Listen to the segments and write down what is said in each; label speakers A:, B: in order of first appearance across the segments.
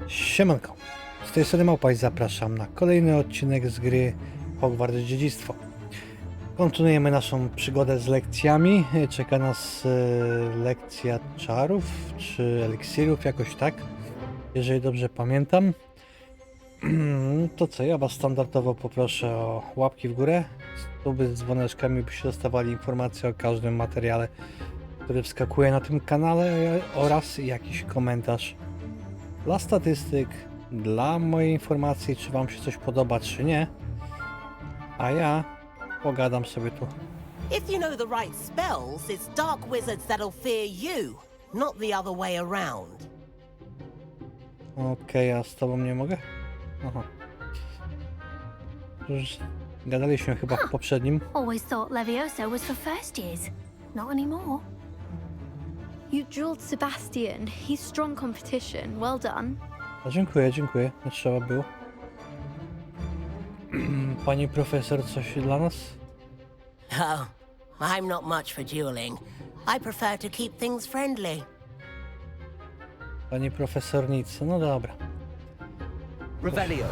A: Siemanko, z tej strony Małpa i zapraszam na kolejny odcinek z gry Hogwarts Dziedzictwo. Kontynuujemy naszą przygodę z lekcjami. Czeka nas lekcja czarów czy eliksirów, jakoś tak, jeżeli dobrze pamiętam. To co, ja was standardowo poproszę o łapki w górę, suby z dzwoneczkami, byście dostawali informacje o każdym materiale, który wskakuje na tym kanale, oraz jakiś komentarz dla statystyk, dla mojej informacji, czy wam się coś podoba, czy nie. A ja pogadam sobie tu.
B: If you know the right spells, it's dark wizards that'll fear you, not the other way around.
A: Okej, a z tobą nie mogę? Aha. Już gadaliśmy chyba w poprzednim.
C: Always thought Levioso was for first years. Not anymore.
D: You drilled Sebastian. He's strong competition. Well done.
A: A dziękuję, dziękuję. Nie trzeba było. Pani profesor, coś dla nas?
B: Oh, I'm not much for dueling. I prefer to keep things friendly.
A: Pani profesor nic. No dobra.
E: Revelio.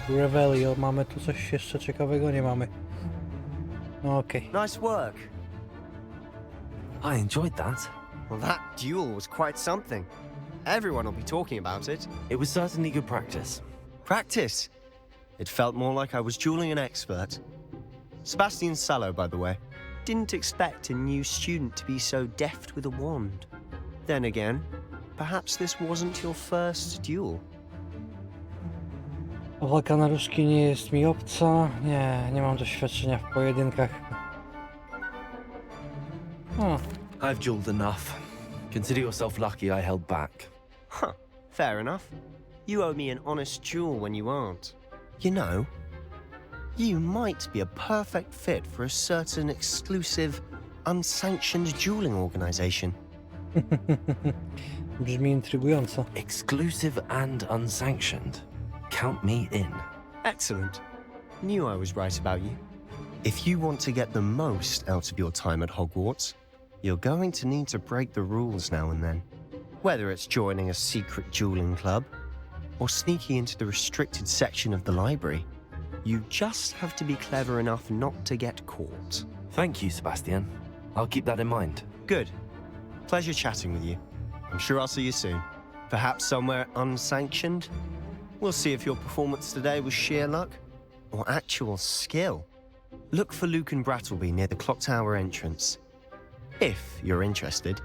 A: Revelio. Mamy tu coś jeszcze ciekawego? Nie mamy. No okej.
E: Nice work.
F: I enjoyed that.
E: Well, that duel was quite something. Everyone will be talking about it.
F: It was certainly good practice.
E: Practice. It felt more like I was dueling an expert. Sebastian Sallow, by the way. Didn't expect a new student to be so deft with a wand. Then again, perhaps this wasn't your first duel.
A: Walka na różki nie jest mi obca. Nie mam doświadczenia w pojedynkach. O,
F: I've dueled enough. Consider yourself lucky I held back.
E: Huh, fair enough. You owe me an honest duel when you aren't. You know, you might be a perfect fit for a certain exclusive, unsanctioned dueling organization.
A: brzmi intrygująco.
F: Exclusive and unsanctioned. Count me in.
E: Excellent. Knew I was right about you. If you want to get the most out of your time at Hogwarts, you're going to need to break the rules now and then. Whether it's joining a secret dueling club or sneaking into the restricted section of the library, you just have to be clever enough not to get caught.
F: Thank you, Sebastian. I'll keep that in mind.
E: Good. Pleasure chatting with you. I'm sure I'll see you soon. Perhaps somewhere unsanctioned? We'll see if your performance today was sheer luck or actual skill. Look for Luke and Brattleby near the clock tower entrance. If you're interested.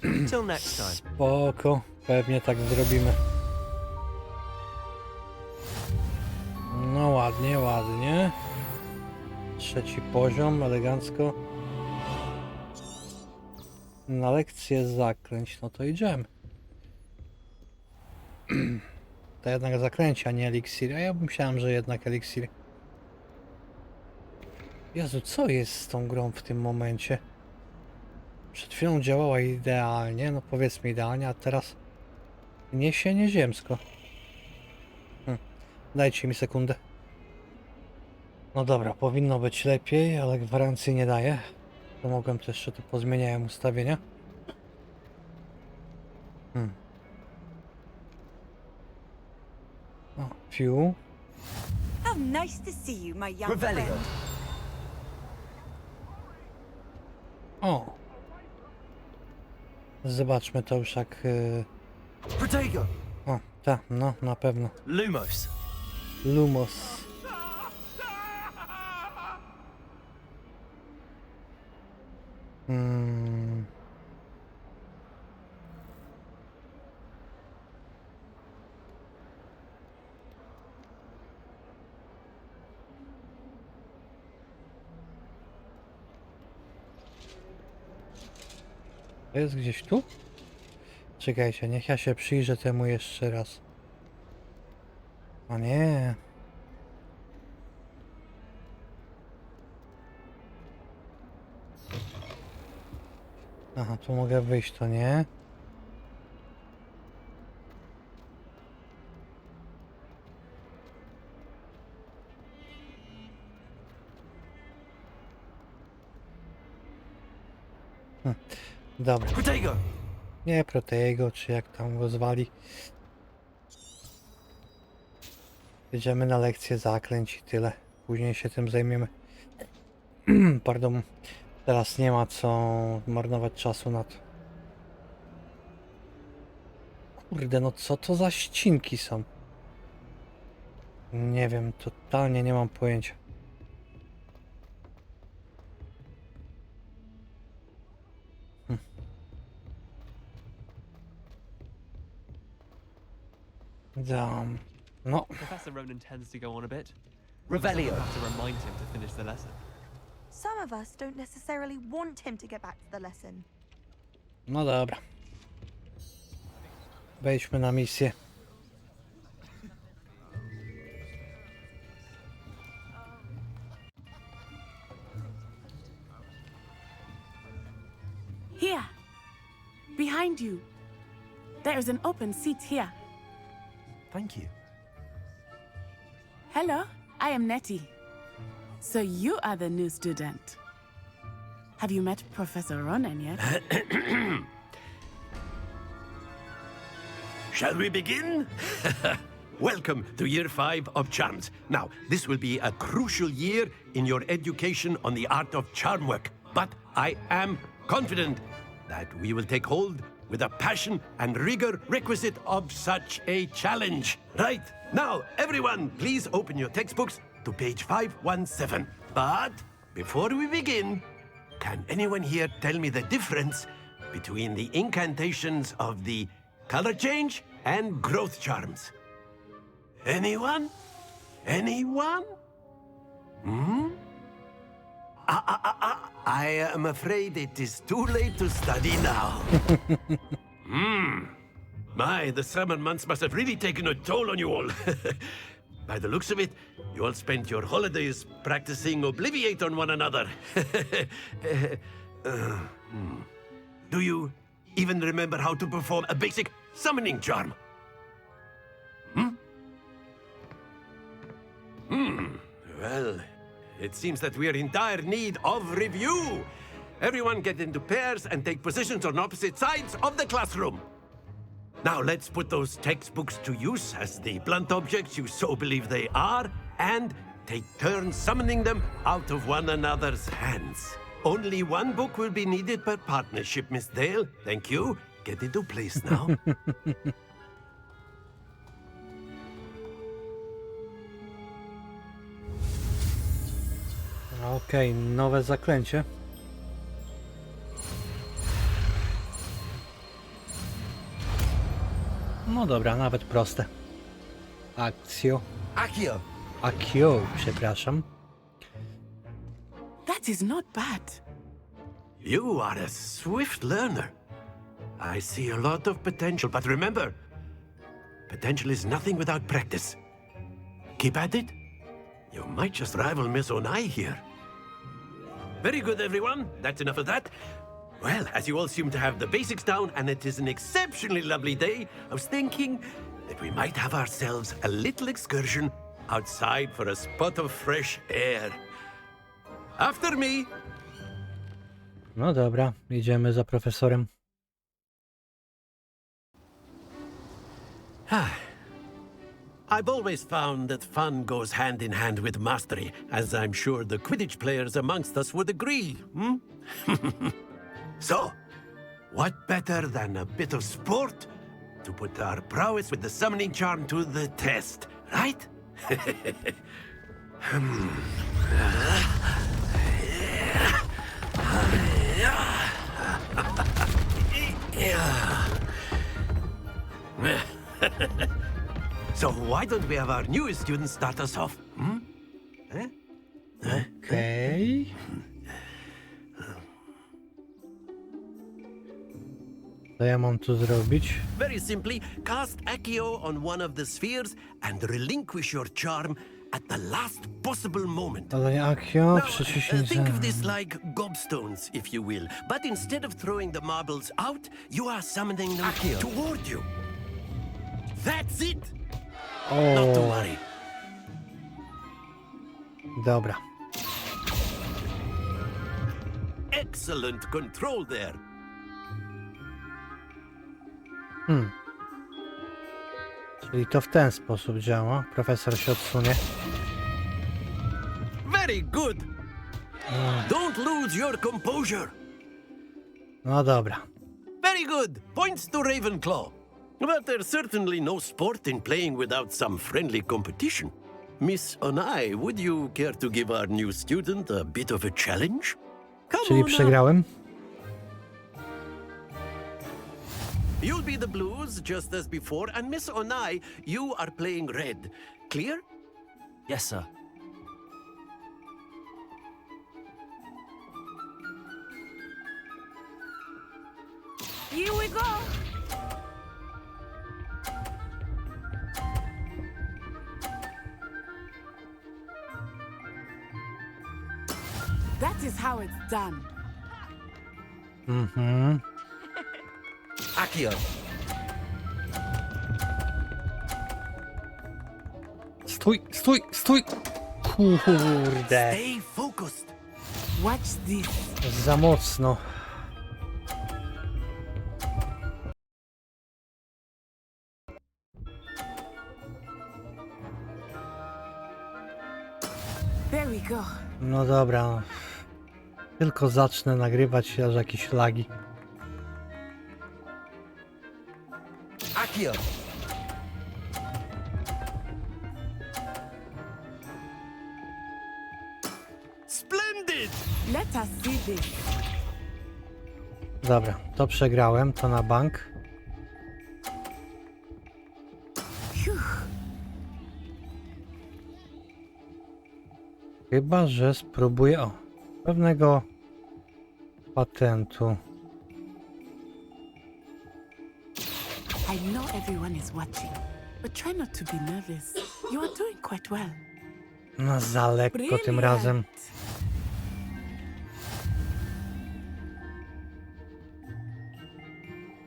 E: Till next time.
A: Spoko, pewnie tak zrobimy. No ładnie, ładnie. Trzeci poziom, elegancko. Na lekcję zaklęć, no to idziemy. To jednak zaklęcia, a nie eliksir. A ja myślałem, że jednak eliksir. Jezu, co jest z tą grą w tym momencie? Przed chwilą działała idealnie, no powiedzmy idealnie, a teraz niesie nieziemsko. Dajcie mi sekundę. No dobra, powinno być lepiej, ale gwarancji nie daję. To mogłem też jeszcze tu pozmieniałem ustawienia. O, fiu.
G: How nice to see you, my young
E: Revelio.
G: friend.
A: O! Zobaczmy to już jak...
F: Protego!
A: O, tak, no, na pewno.
F: Lumos!
A: Lumos. To jest gdzieś tu? Czekajcie, niech ja się przyjrzę temu jeszcze raz. O nie. Aha, tu mogę wyjść, to nie. Dobra.
F: Protego!
A: Nie Protego, czy jak tam go zwali. Jedziemy na lekcję zaklęć i tyle. Później się tym zajmiemy. Pardon. Teraz nie ma co marnować czasu na to. Kurde, no co to za ścinki są? Nie wiem, totalnie nie mam pojęcia. No,
H: Professor Ronan tends to go on a bit.
I: Revelio.
H: Have to remind him to finish the lesson.
G: Some of us don't necessarily want him to get back to the lesson.
A: no dobra. Wejdźmy na misję.
J: Here, behind you. There is an open seat here.
F: Thank you.
J: Hello, I am Nettie. So you are the new student. Have you met Professor Ronan yet?
I: Shall we begin? Welcome to year 5 of charms. Now, this will be a crucial year in your education on the art of charm work. But I am confident that we will take hold with a passion and rigor requisite of such a challenge. Right, now, everyone, please open your textbooks to page 517. But before we begin, can anyone here tell me the difference between the incantations of the color change and growth charms? Anyone? Anyone? I am afraid it is too late to study now. My, the summer months must have really taken a toll on you all. By the looks of it, you all spent your holidays practicing Obliviate on one another. Do you even remember how to perform a basic summoning charm? Well, it seems that we are in dire need of review. Everyone get into pairs and take positions on opposite sides of the classroom. Now let's put those textbooks to use as the blunt objects you so believe they are, and take turns summoning them out of one another's hands. Only one book will be needed per partnership, Miss Dale. Thank you. Get into place now.
A: Okej, nowe zaklęcie. No dobra, nawet proste. Akcjo.
I: Akio.
A: Akio, przepraszam.
J: That is not bad.
I: You are a swift learner. I see a lot of potential, but remember, potential is nothing without practice. Keep at it. You might just rival Miss Onai here. Very good, everyone. That's enough of that. Well, as you all seem to have the basics down, and it is an exceptionally lovely day, I was thinking that we might have ourselves a little excursion outside for a spot of fresh air. After me.
A: No dobra, idziemy za profesorem.
I: I've always found that fun goes hand in hand with mastery, as I'm sure the Quidditch players amongst us would agree. So, what better than a bit of sport to put our prowess with the summoning charm to the test, right? So why don't we have our newest student start us off?
A: Okej. Co ja mam tu zrobić?
I: Very simply, cast Accio on one of the spheres and relinquish your charm at the last possible moment.
A: Zadanie Akio,
I: Now,
A: przyciśnij
I: think of
A: za...
I: this like gobstones, if you will. But instead of throwing the marbles out, you are summoning them toward you. That's it! Not to
A: O,
I: worry.
A: dobra.
I: Excellent control there.
A: Czyli to w ten sposób działa. Profesor się odsunie.
I: Very good. Don't lose your composure.
A: No dobra.
I: Very good. Points to Ravenclaw. But there's certainly no sport in playing without some friendly competition. Miss Onai, would you care to give our new student a bit of a challenge? Come
A: Czyli
I: on up.
A: przegrałem.
I: You'll be the blues just as before, and Miss Onai, you are playing red. Clear?
F: Yes, sir.
J: Here we go. That is how it's done.
F: Accio.
A: Stój! Kurde.
I: Stay focused.
J: Watch this.
A: Za mocno.
J: There we go.
A: No dobra. Tylko zacznę nagrywać, aż jakieś lagi.
F: Accio.
I: Splendid!
J: Let us see this.
A: Dobra, to przegrałem, to na bank. Chyba że spróbuję pewnego patentu.
J: I know everyone is watching, but try not to be nervous. You are doing quite well.
A: No za lekko tym razem.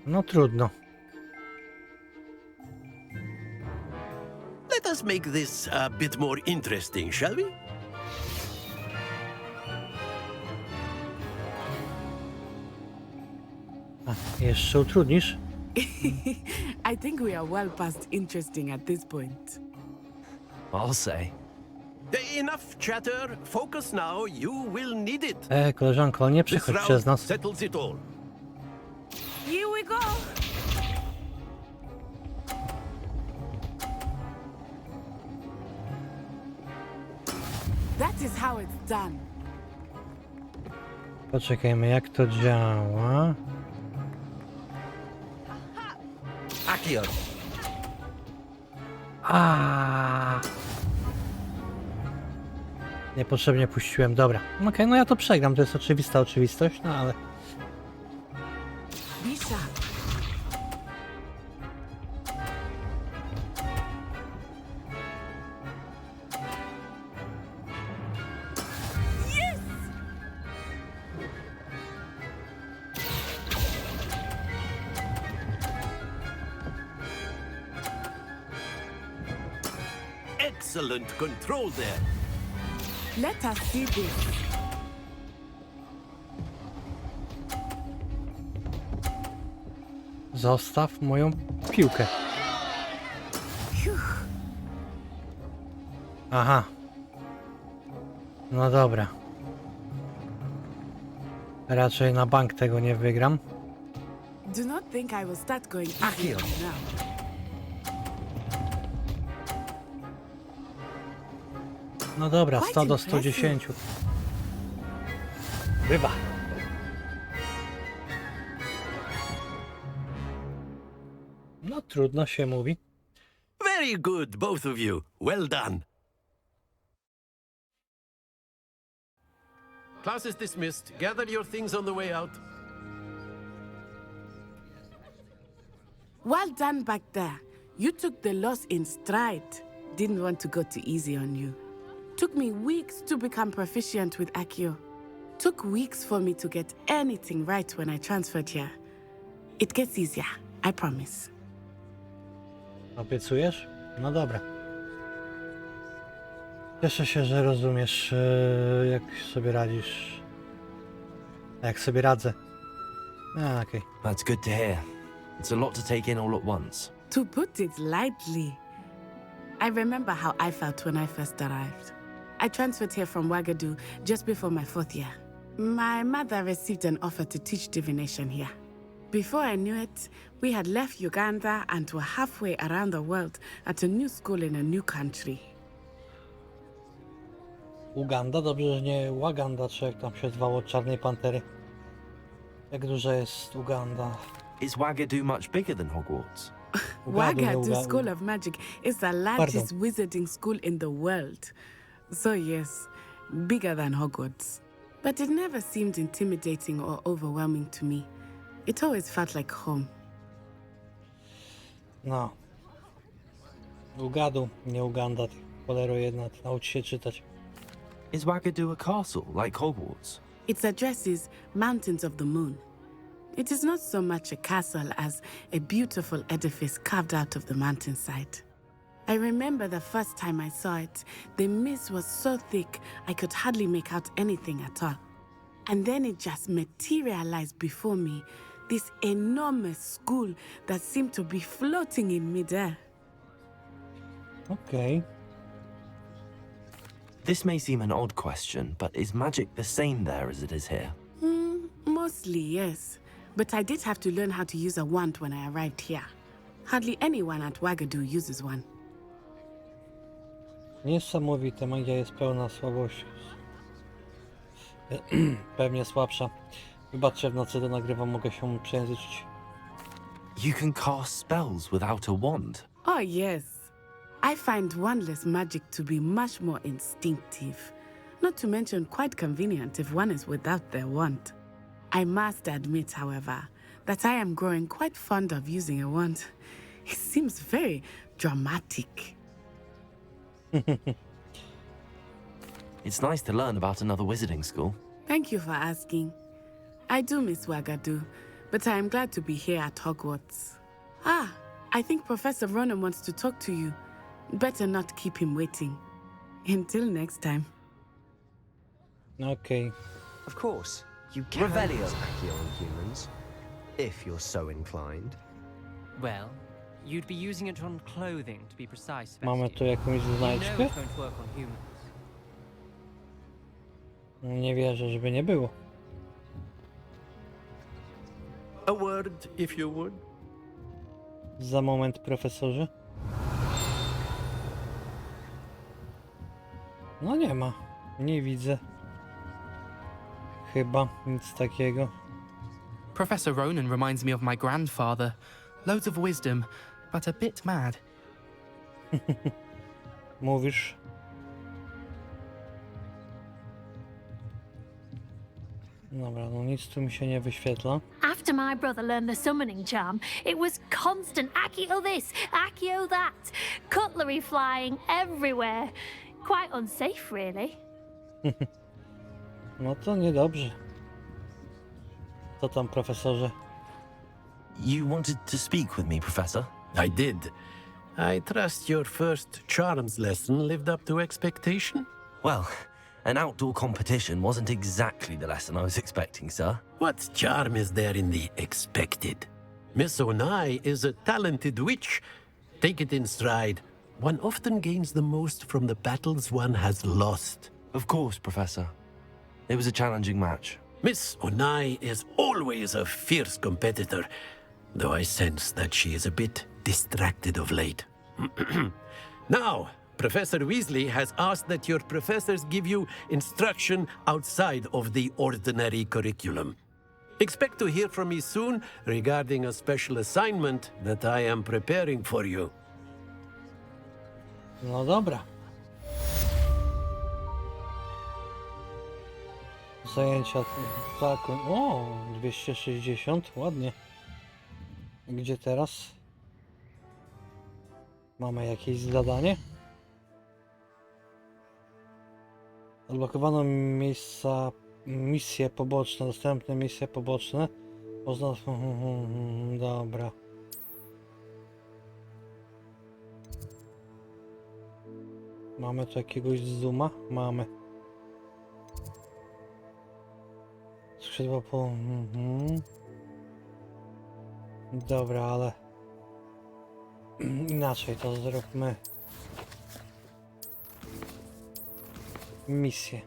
A: No trudno.
I: Let us make this a bit more interesting, shall we?
A: A, jeszcze utrudnisz?
J: I think we are well past interesting at this point.
F: I'll say.
I: Enough chatter. Focus now. You will need it.
A: Koleżanko, nie
I: This
A: przechodź
I: round
A: przez nas.
I: settles it all.
J: Here we go. That is how it's done.
A: Poczekajmy, jak to działa.
F: Accio.
A: A. Niepotrzebnie puściłem, dobra. Okej, no ja to przegram, to jest oczywista oczywistość, no ale...
J: Be sharp.
I: Excellent control there.
J: Let us see this.
A: Zostaw moją piłkę. Aha. No dobra. Raczej na bank tego nie wygram.
J: Do not think I will start going easy
F: Accio.
J: on you now.
A: No dobra,
J: Quite
A: 100 do
J: impressive.
A: 110. Bywa. No trudno się mówi.
I: Very good, both of you. Well done. Class is dismissed. Gather your things on the way out.
J: Well done back there. You took the loss in stride. Didn't want to go too easy on you. Took me weeks to become proficient with Accio. Took weeks for me to get anything right when I transferred here. It gets easier, I promise.
A: Obiecujesz? No dobra. Cieszę się, że rozumiesz, jak sobie radzisz. Jak sobie radzę. Okej.
F: That's good to hear. It's a lot to take in all at once.
J: To put it lightly, I remember how I felt when I first arrived. I transferred here from Ouagadougou just before my 4th year. My mother received an offer to teach divination here. Before I knew it, we had left Uganda and were halfway around the world at a new school in a new country.
A: Uganda? Dobrze, że nie Łaganda, czy jak tam się zwało, Czarnej Pantery. Jak duża jest Uganda?
F: Is Ouagadougou much bigger than Hogwarts?
J: Ouagadougou School of Magic is the largest wizarding school in the world. So yes, bigger than Hogwarts. But it never seemed intimidating or overwhelming to me. It always felt like home.
A: No. Ugadu, nie Uganda, ty cholero jedna, ty naucz się czytać.
F: Is Ouagadougou a castle, like Hogwarts?
J: Its address is Mountains of the Moon. It is not so much a castle as a beautiful edifice carved out of the mountainside. I remember the first time I saw it, the mist was so thick I could hardly make out anything at all. And then it just materialized before me, this enormous school that seemed to be floating in midair.
A: Okej.
F: This may seem an odd question, but is magic the same there as it is here?
J: Mostly, yes. But I did have to learn how to use a wand when I arrived here. Hardly anyone at Ouagadougou uses one.
A: Niesamowite, magia jest pełna słabości. Pewnie słabsza. Wybaczcie, w nocy to nagrywam, mogę się przejęzyczyć.
F: You can cast spells without a wand.
J: Oh, yes. I find wandless magic to be much more instinctive. Not to mention quite convenient if one is without their wand. I must admit, however, that I am growing quite fond of using a wand. It seems very dramatic.
F: It's nice to learn about another wizarding school.
J: Thank you for asking. I do miss Ouagadougou, but I am glad to be here at Hogwarts. Ah, I think Professor Ronan wants to talk to you. Better not keep him waiting. Until next time.
A: Okej.
E: Of course, you can use Accio on humans, if you're so inclined.
K: Well, you'd be using it on clothing, to be precise.
A: Mamy tu jakąś
K: You know
A: znajdźkę?
K: it's going to work on humans.
A: Nie wierzę, żeby nie było.
I: A word, if you would.
A: Za moment, profesorze. No nie ma. Nie widzę. Chyba nic takiego.
L: Professor Ronan reminds me of my grandfather. Loads of wisdom, but a bit mad.
A: Mówisz? Dobra, no nic tu mi się nie wyświetla.
C: After my brother learned the summoning charm, it was constant Accio this, Accio that, cutlery flying everywhere. Quite unsafe, really.
A: No to niedobrze. Co tam, profesorze?
F: You wanted to speak with me, Professor?
I: I did. I trust your first charms lesson lived up to expectation?
F: Well, an outdoor competition wasn't exactly the lesson I was expecting, sir.
I: What charm is there in the expected? Miss Onai is a talented witch. Take it in stride. One often gains the most from the battles one has lost.
F: Of course, Professor. It was a challenging match.
I: Miss Onai is always a fierce competitor, though I sense that she is a bit distracted of late. Now, Professor Weasley has asked that your professors give you instruction outside of the ordinary curriculum. Expect to hear from me soon regarding a special assignment that I am preparing for you.
A: No dobra. Zajęcia zakoń. O, 260, ładnie. Gdzie teraz? Mamy jakieś zadanie? Odblokowano misje poboczne, dostępne misje poboczne. Można... Dobra. Mamy tu jakiegoś zooma? Mamy. Skrzydła po... Dobra, ale inaczej to zróbmy. Misję.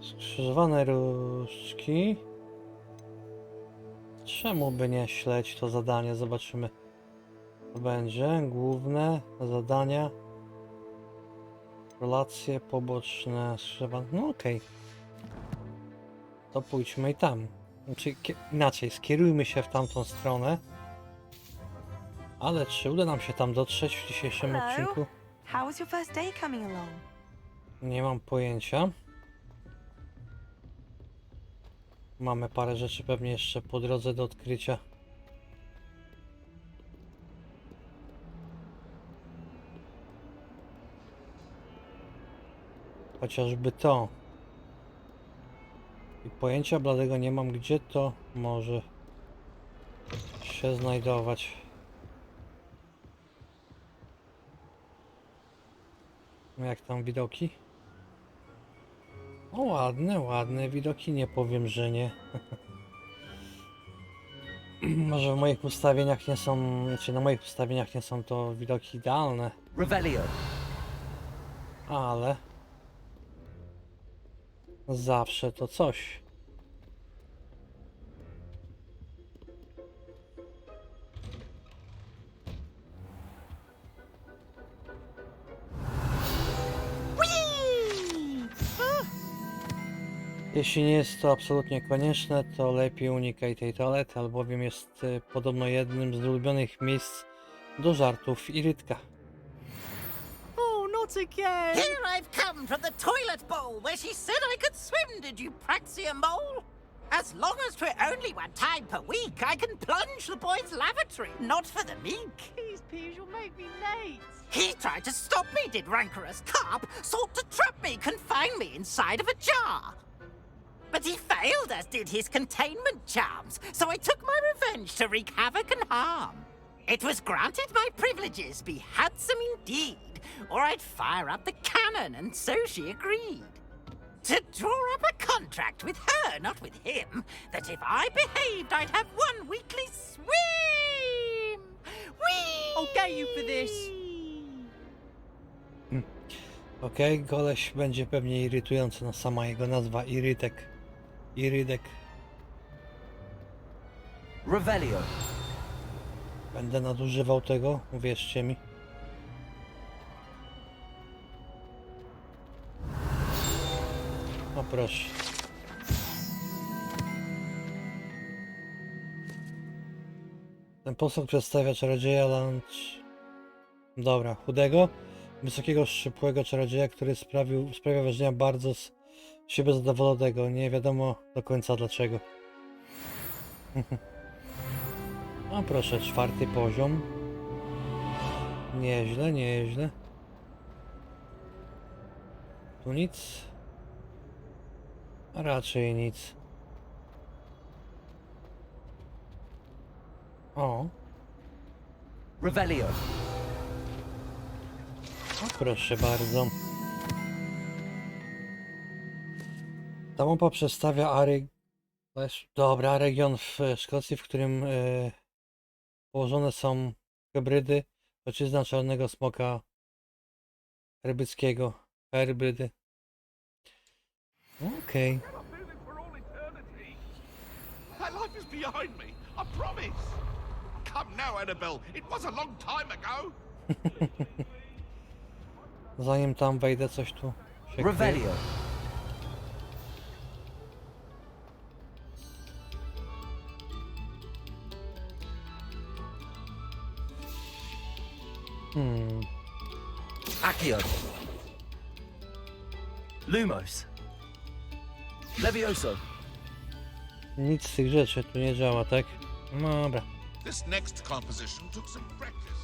A: Skrzyżowane różdżki. Czemu by nie śledź to zadanie? Zobaczymy. To będzie główne zadania. Relacje poboczne. No okej. To pójdźmy i tam. Znaczy, inaczej, skierujmy się w tamtą stronę. Ale czy uda nam się tam dotrzeć w dzisiejszym odcinku?
G: How was your first day coming along?
A: Nie mam pojęcia. Mamy parę rzeczy pewnie jeszcze po drodze do odkrycia. Chociażby to. I pojęcia bladego nie mam, gdzie to może się znajdować. Jak tam widoki? O, ładne widoki, nie powiem, że nie. Może w moich ustawieniach nie są, czy na moich ustawieniach nie są to widoki idealne.
F: Revelio.
A: Ale zawsze to coś. Jeśli nie jest to absolutnie konieczne, to lepiej unikaj tej toalety, albowiem jest podobno jednym z ulubionych miejsc do żartów i Rytka.
B: Oh, not again! Here I've come from the toilet bowl where she said I could swim, did you praxia mole? As long as 'twere only one time per week, I can plunge the boys' lavatory, not for the meek.
K: Please, Peeves, you'll make me late.
B: He tried to stop me, did rancorous carp, sought to trap me, confine me inside of a jar. But he failed, as did his containment charms, so I took my revenge to wreak havoc and harm. It was granted my privileges be handsome indeed, or I'd fire up the cannon, and so she agreed. To draw up a contract with her, not with him, that if I behaved, I'd have one weekly swim! Whee!
K: I'll get you for this.
A: Okej, koleś będzie pewnie irytujący, no sama jego nazwa, Irydek.
F: Revelio.
A: Będę nadużywał tego, uwierzcie mi. O proszę. Ten posąg przedstawia czarodzieja Dobra, chudego, wysokiego, szczupłego czarodzieja, który sprawia wrażenia bardzo z siebie zadowolonego. Nie wiadomo do końca dlaczego. O proszę, 4. poziom. Nieźle. Tu nic. Raczej nic. O.
F: Revelio.
A: O, proszę bardzo. Ta mapa przedstawia region w Szkocji, w którym położone są hybrydy, ojczyzna czarnego smoka herbyckiego. Hybrydy. Okej.
M: That life is behind me, I promise. Come now, Annabelle. It was a long time ago.
A: Zanim tam wejdę, coś tu się
F: Revelio. Accio. Lumos. Levioso.
A: Nic z tych rzeczy tu nie działa, tak? No dobra.
M: This next composition took some practice.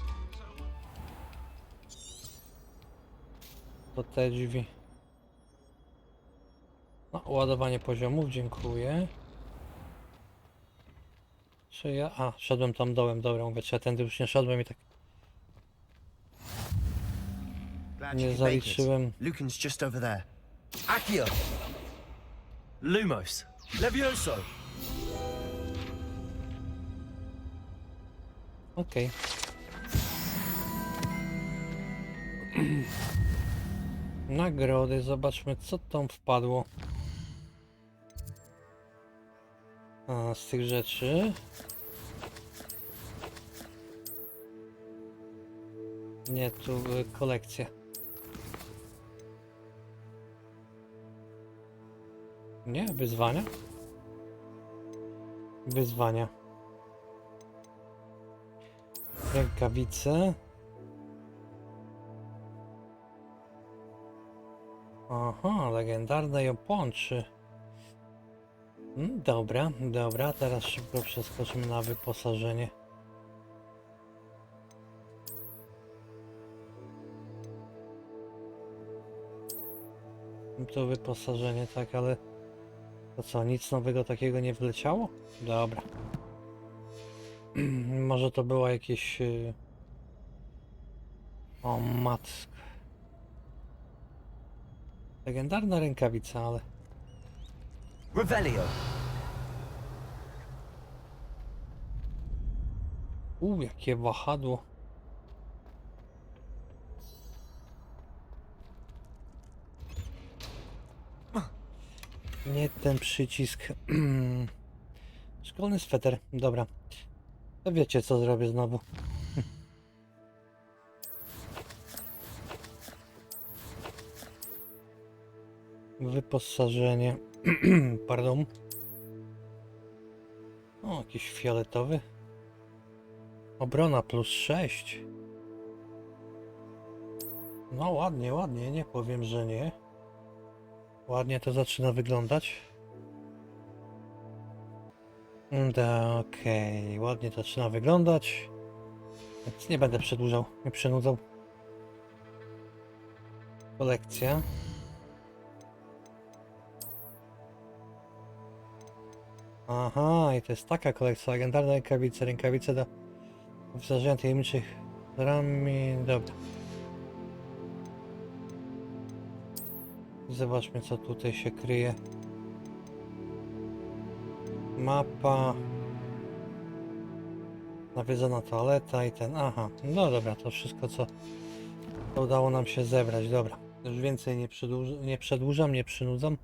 A: To te drzwi. No, ładowanie poziomów, dziękuję. Czy ja... A, szedłem tam dołem, dobra, mówię, czy ja tędy już nie szedłem i tak... Nie zaliczyłem.
E: Lucan's just over there.
F: Accio. Lumos. Levioso.
A: Okej. Nagrody, zobaczmy co tam wpadło. A, z tych rzeczy. Nie, tu kolekcje. Nie, wyzwania? Wyzwania. Rękawice. Aha, legendarne ją łączy. Dobra, dobra, teraz szybko przeskoczymy na wyposażenie. To wyposażenie, tak, ale to co, nic nowego takiego nie wleciało? Dobra. Może to było jakieś... O matko. Legendarna rękawica, ale...
F: Revelio.
A: Jakie wahadło. Nie ten przycisk. Szkolny sweter, dobra. To wiecie co zrobię znowu. Wyposażenie. Pardon. O, jakiś fioletowy. Obrona plus 6. No ładnie, ładnie, nie powiem, że nie. Ładnie to zaczyna wyglądać. Okej, ładnie to zaczyna wyglądać. Więc nie będę przedłużał, nie przynudzał. Kolekcja. Aha, i to jest taka kolekcja. Legendarne rękawice, rękawice do wydarzenia tajemniczych ramię. Dobra. Zobaczmy co tutaj się kryje. Mapa. Nawiedzona toaleta i ten... Aha, no dobra, to wszystko co udało nam się zebrać, dobra. Już więcej nie przedłużam, nie przynudzam.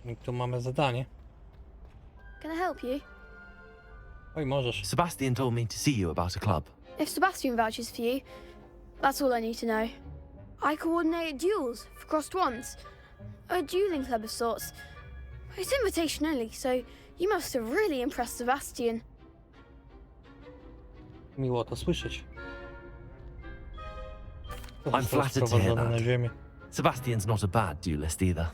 A: I tu mamy zadanie.
D: Can I help you?
A: Oj, możesz.
F: Sebastian told me to see you about a club.
D: If Sebastian vouches for you, that's all I need to know. I coordinate duels for crossed wands. A dueling club of sorts. It's invitation only, so you must have really impressed Sebastian.
A: Miło to słyszeć. To
F: I'm
A: zostało
F: flattered to hear
A: sprowadzone na
F: that.
A: ziemię.
F: Sebastian's not a bad duelist either.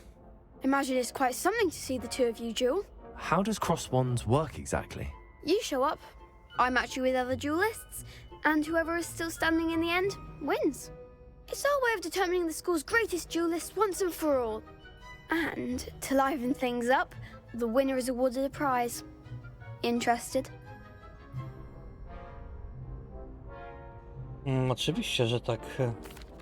D: Imagine it's quite something to see the two of you duel.
F: How does cross wands work exactly?
D: You show up, I match you with other duelists, and whoever is still standing in the end wins. It's our way of determining the school's greatest duelist once and for all. And to liven things up, the winner is awarded a prize. Interested?
A: Oczywiście, że tak.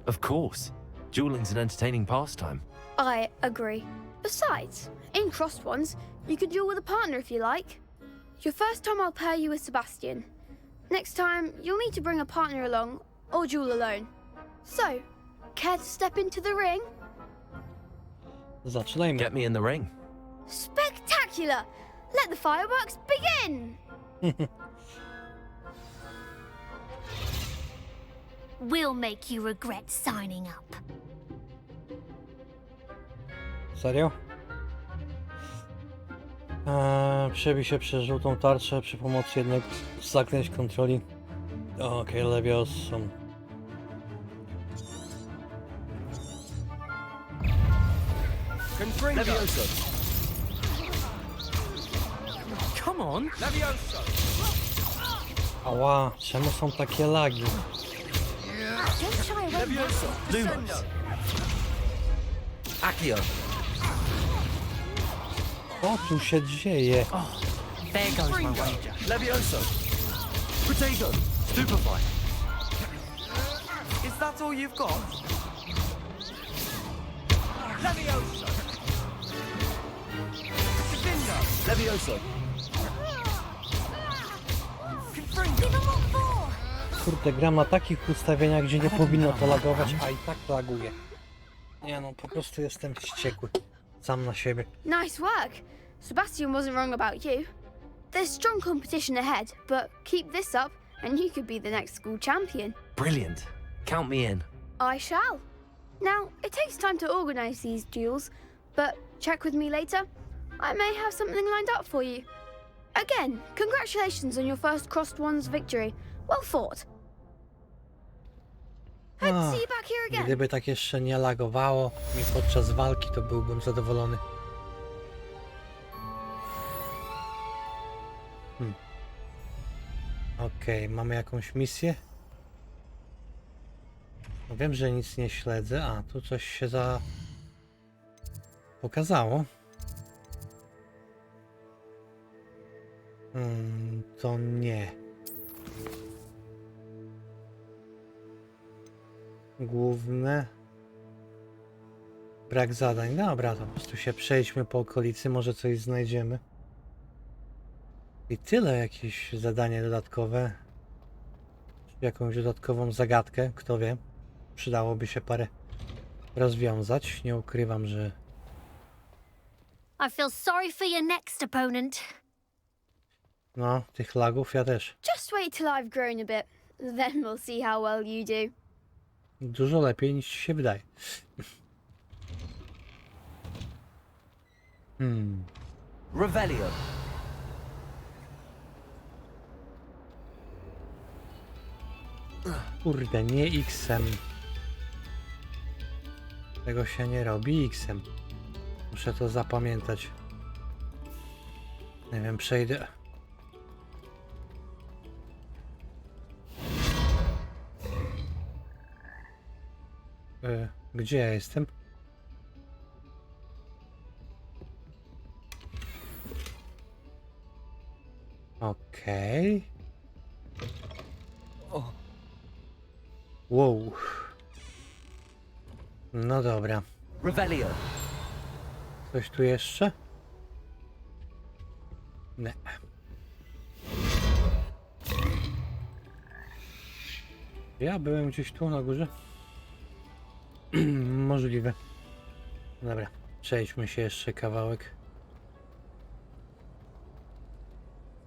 F: Of course. Dueling's an entertaining pastime.
D: I agree. Besides, in crossed ones, you can duel with a partner if you like. Your first time I'll pair you with Sebastian. Next time, you'll need to bring a partner along, or duel alone. So, care to step into the ring?
A: Zaczynajmy.
F: Get me in the ring.
D: Spectacular! Let the fireworks begin!
C: We'll make you regret signing up.
A: Serio? Przebij się przez żółtą tarczę przy pomocy jednego z zaklęć kontroli. Okej, Levioso.
F: Levioso.
K: Come on!
F: Levioso.
A: Ała, czemu są takie lagi?
C: Don't shy away.
F: Levioso. Lumos. Accio.
A: Co tu się dzieje?
K: There goes my wager.
F: Levioso. Potato. Stupefy.
K: Is that all you've got? Levioso! Divino! Levioso!
A: Kurde, gram na takich ustawieniach, gdzie nie powinno to lagować, a i tak laguje. Nie no, po prostu jestem wściekły. Sam na siebie.
D: Nice work. Sebastian wasn't wrong about you. There's strong competition ahead, but keep this up and you could be the next school champion.
F: Brilliant. Count me in.
D: I shall. Now, it takes time to organize these duels, but check with me later. I may have something lined up for you. Again, congratulations on your first Crossed Ones victory. Well fought. Hope to see you back here again.
A: Gdyby tak jeszcze nie lagowało mi podczas walki, to byłbym zadowolony. Okej, mamy jakąś misję? No wiem, że nic nie śledzę. A, tu coś się pokazało. To nie. Główne. Brak zadań. Dobra, to po prostu się przejdźmy po okolicy, może coś znajdziemy. I tyle, jakieś zadanie dodatkowe. Jakąś dodatkową zagadkę, kto wie. Przydałoby się parę rozwiązać. Nie ukrywam, że...
C: I feel sorry for your next opponent.
A: No, tych lagów ja też.
D: Just wait till I've grown a bit, then we'll see how well you do.
A: Dużo lepiej niż ci się wydaje.
K: Revelio.
A: Kurde, nie X-em. Tego się nie robi X-em. Muszę to zapamiętać. Nie wiem, przejdę. Gdzie ja jestem? Okej. Wow. No dobra.
K: Revelio.
A: Coś tu jeszcze? Nie. Ja byłem gdzieś tu na górze. Możliwe. Dobra, przejdźmy się jeszcze kawałek.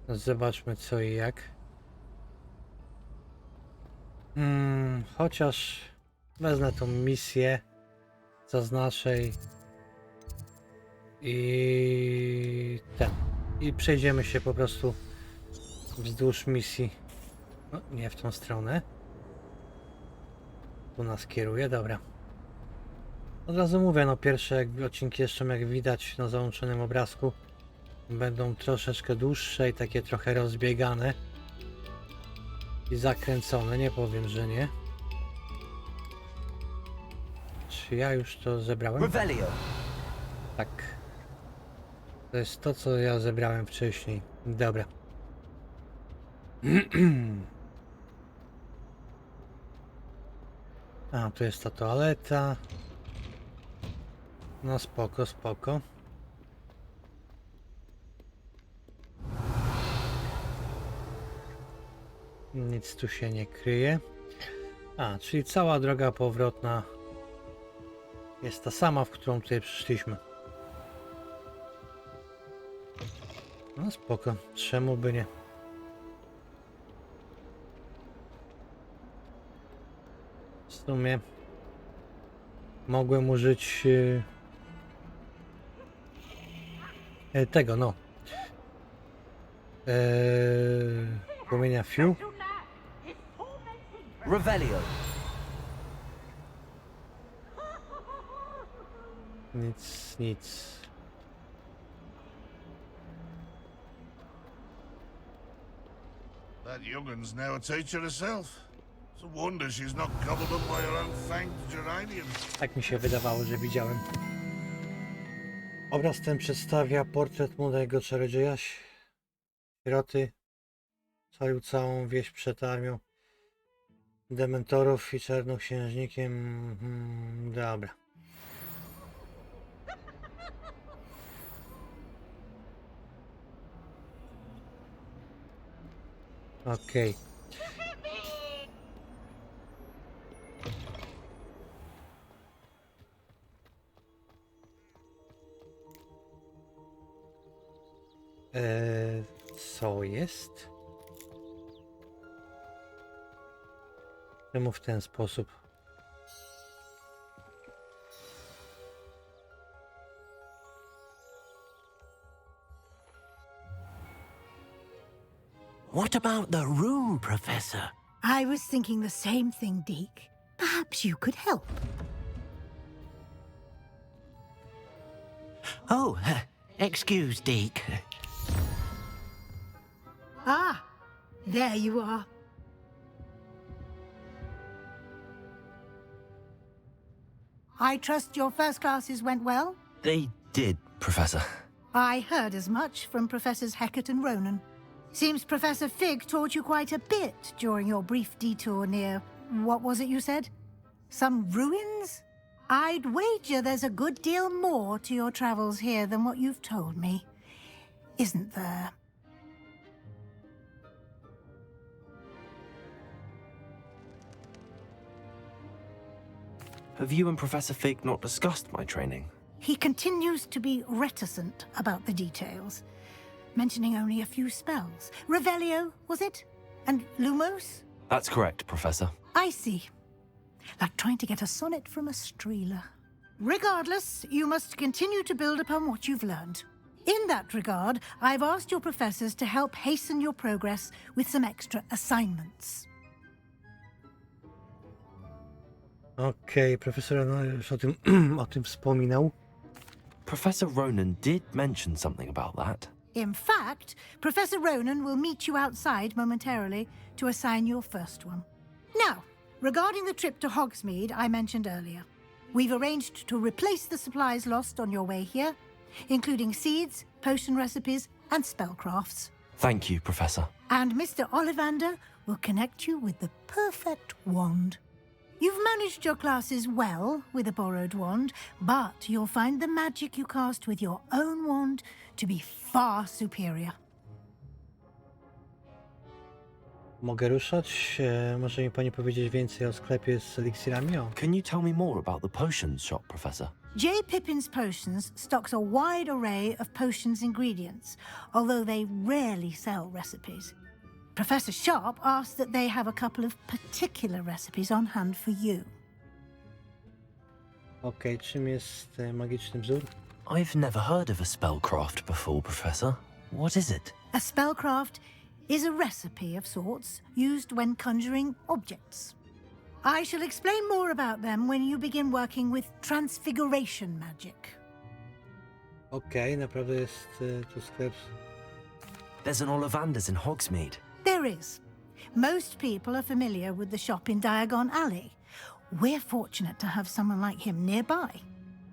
A: Zobaczmy co i jak. Chociaż wezmę tą misję, zaznaczę i przejdziemy się po prostu wzdłuż misji. No, nie w tą stronę. Tu nas kieruje, dobra. Od razu mówię, no pierwsze odcinki jeszcze jak widać na załączonym obrazku będą troszeczkę dłuższe i takie trochę rozbiegane i zakręcone, nie powiem, że nie. Czy ja już to zebrałem?
K: Revelio.
A: Tak. To jest to, co ja zebrałem wcześniej. Dobra. A, tu jest ta toaleta. No spoko, spoko. Nic tu się nie kryje. A, czyli cała droga powrotna jest ta sama, w którą tutaj przyszliśmy. No spoko, czemu by nie? W sumie mogłem użyć tego, no. Płomienia Fiu.
K: Revelio.
A: Nic.
M: That young'un's now a teacher herself. It's a wonder she's not gobbled up by her own fanged geraniums.
A: Tak mi się wydawało, że widziałem. Obraz ten przedstawia portret młodego czarodzieja, sieroty, calił całą wieś przed armią dementorów i czarnoksiężnikiem. Dobra. Okej. Co jest? Czemu w ten sposób?
I: What about the room, Professor?
N: I was thinking the same thing, Deke. Perhaps you could help.
I: Oh, excuse, Deke.
N: Ah, there you are. I trust your first classes went well?
F: They did, Professor.
N: I heard as much from Professors Hecat and Ronan. Seems Professor Fig taught you quite a bit during your brief detour near... what was it you said? Some ruins? I'd wager there's a good deal more to your travels here than what you've told me. Isn't there?
F: Have you and Professor Fig not discussed my training?
N: He continues to be reticent about the details, mentioning only a few spells. Revelio, was it? And Lumos?
F: That's correct, Professor.
N: I see. Like trying to get a sonnet from a streeler. Regardless, you must continue to build upon what you've learned. In that regard, I've asked your professors to help hasten your progress with some extra assignments.
A: Okej, profesor no już o tym wspominał.
F: Professor Ronan did mention something about that.
N: In fact, Professor Ronan will meet you outside momentarily to assign your first one. Now, regarding the trip to Hogsmeade I mentioned earlier, we've arranged to replace the supplies lost on your way here, including seeds, potion recipes, and spellcrafts.
F: Thank you, Professor.
N: And Mr. Ollivander will connect you with the perfect wand. You've managed your classes well with a borrowed wand, but you'll find the magic you cast with your own wand to be far superior.
A: Mogę ruszać? Może mi pani powiedzieć więcej o sklepie z eliksirami?
F: Can you tell me more about the potions shop, Professor?
N: J. Pippin's Potions stocks a wide array of potions ingredients, although they rarely sell recipes. Professor Sharp asked that they have a couple of particular recipes on hand for you.
A: Okej, czym jest magiczny wzór?
F: I've never heard of a spellcraft before, Professor. What is it?
N: A spellcraft is a recipe of sorts used when conjuring objects. I shall explain more about them when you begin working with transfiguration magic.
A: Okej, naprawdę jest tu sklep.
F: There's an Ollivanders in Hogsmeade.
N: There is. Most people are familiar with the shop in Diagon Alley. We're fortunate to have someone like him nearby.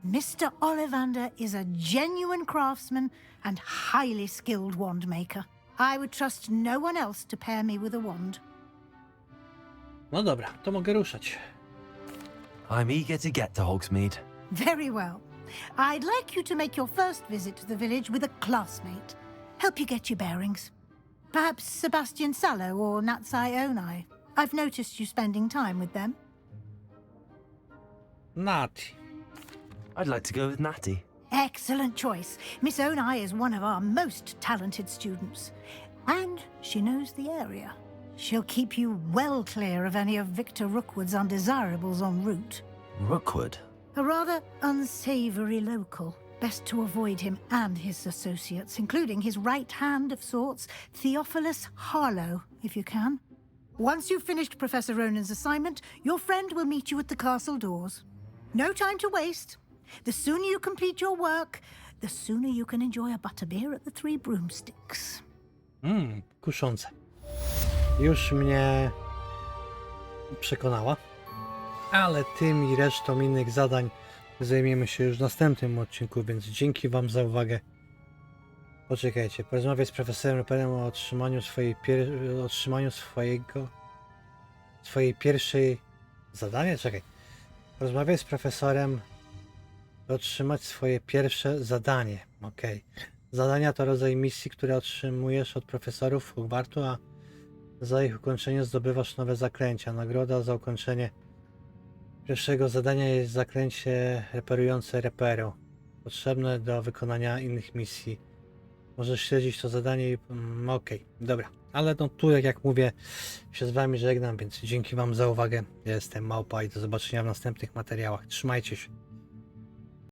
N: Mr. Ollivander is a genuine craftsman and highly skilled wand maker. I would trust no one else to pair me with a wand.
A: No dobra, to mogę ruszać.
F: I'm eager to get to Hogsmeade.
N: Very well. I'd like you to make your first visit to the village with a classmate. Help you get your bearings. Perhaps Sebastian Sallow or Natsai Onai. I've noticed you spending time with them.
A: Nati.
F: I'd like to go with Natty.
N: Excellent choice. Miss Onai is one of our most talented students. And she knows the area. She'll keep you well clear of any of Victor Rookwood's undesirables en route.
F: Rookwood?
N: A rather unsavory local. Best to avoid him and his associates, including his right hand of sorts, Theophilus Harlow, if you can. Once you've finished Professor Ronan's assignment, your friend will meet you at the castle doors. No time to waste. The sooner you complete your work, the sooner you can enjoy a butterbeer at the Three Broomsticks.
A: Kuszące. Już mnie przekonała, ale tym i resztą innych zadań zajmiemy się już w następnym odcinku, więc dzięki wam za uwagę. Poczekajcie, porozmawiaj z profesorem Ruperem o otrzymaniu swojej pierwszej zadanie? Czekaj. Porozmawiaj z profesorem, by otrzymać swoje pierwsze zadanie. Okej. Zadania to rodzaj misji, które otrzymujesz od profesorów Hogwartu, a Za ich ukończenie zdobywasz nowe zaklęcia. Nagroda za ukończenie pierwszego zadania jest zaklęcie reperujące reperu. Potrzebne do wykonania innych misji. Możesz śledzić to zadanie i... okej, dobra. Ale no tu, jak mówię, się z wami żegnam, więc dzięki wam za uwagę. Ja jestem Małpa i do zobaczenia w następnych materiałach. Trzymajcie się.